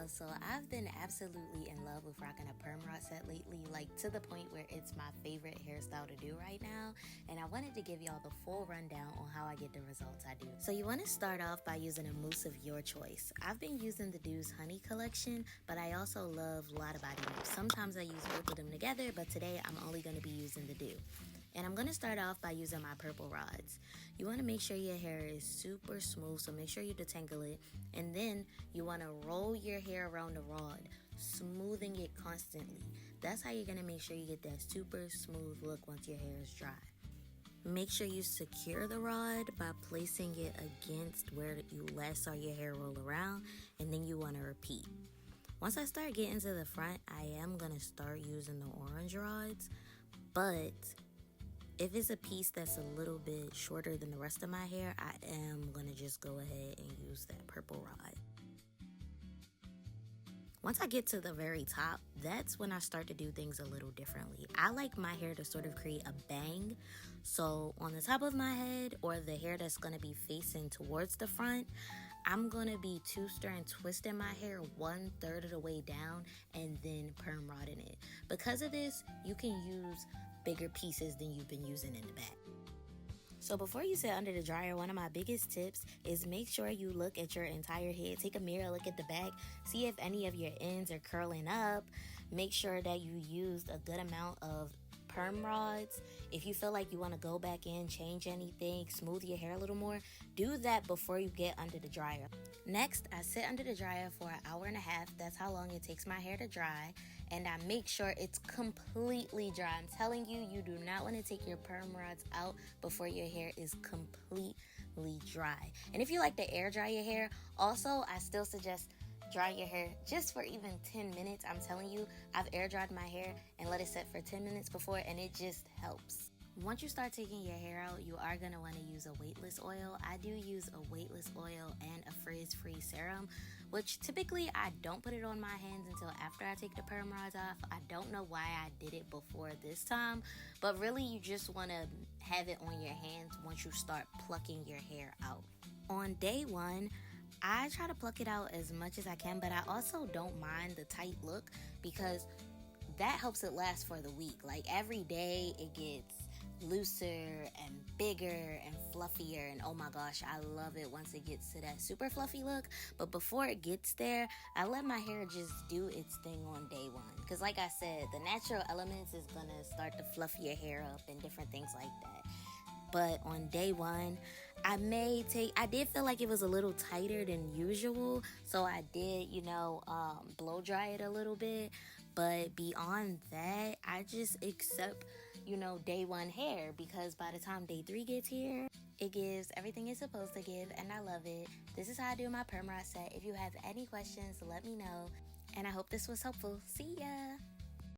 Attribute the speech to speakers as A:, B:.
A: y'all, so I've been absolutely in love with rocking a perm rod set lately, like to the point where it's my favorite hairstyle to do right now, and I wanted to give y'all the full rundown on how I get the results I do. So you want to start off by using a mousse of your choice. I've been using the Doux Honey collection, but I also love Lot of Body Mousse. Sometimes I use both of them together, but today I'm only going to be using the Doux. And I'm going to start off by using my purple rods. You want to make sure your hair is super smooth, so make sure you detangle it. And then you want to roll your hair around the rod, smoothing it constantly. That's how you're going to make sure you get that super smooth look once your hair is dry. Make sure you secure the rod by placing it against where you last saw your hair roll around, and then you want to repeat. Once I start getting to the front, I am going to start using the orange rods, but if it's a piece that's a little bit shorter than the rest of my hair, I am going to just go ahead and use that purple rod. Once I get to the very top, that's when I start to do things a little differently. I like my hair to sort of create a bang. So on the top of my head, or the hair that's going to be facing towards the front, I'm going to be twister and twisting my hair 1/3 of the way down and then perm rodding it. Because of this, you can use bigger pieces than you've been using in the back. So before you sit under the dryer, one of my biggest tips is make sure you look at your entire head. Take a mirror, look at the back, see if any of your ends are curling up. Make sure that you used a good amount of perm rods. If you feel like you want to go back in, change anything, smooth your hair a little more, do that before you get under the dryer. Next, I sit under the dryer for an hour and a half. That's how long it takes my hair to dry. And I make sure it's completely dry. I'm telling you, you do not want to take your perm rods out before your hair is completely dry. And if you like to air dry your hair, also, I still suggest dry your hair just for even 10 minutes. I'm telling you, I've air dried my hair and let it set for 10 minutes before, and it just helps. Once you start taking your hair out, you are going to want to use a weightless oil. I do use a weightless oil and a frizz-free serum, which typically I don't put it on my hands until after I take the perm rods off. I don't know why I did it before this time, but really you just want to have it on your hands once you start plucking your hair out. On day one, I try to pluck it out as much as I can, but I also don't mind the tight look because that helps it last for the week. Like every day it gets looser and bigger and fluffier, and oh my gosh, I love it once it gets to that super fluffy look. But before it gets there, I let my hair just do its thing on day one, because like I said, the natural elements is gonna start to fluffy your hair up and different things like that. But on day one, I did feel like it was a little tighter than usual, so I did, blow dry it a little bit. But beyond that, I just accept, day one hair, because by the time day 3 gets here, it gives everything it's supposed to give, and I love it. This is how I do my perm rod set. If you have any questions, let me know, and I hope this was helpful. See ya!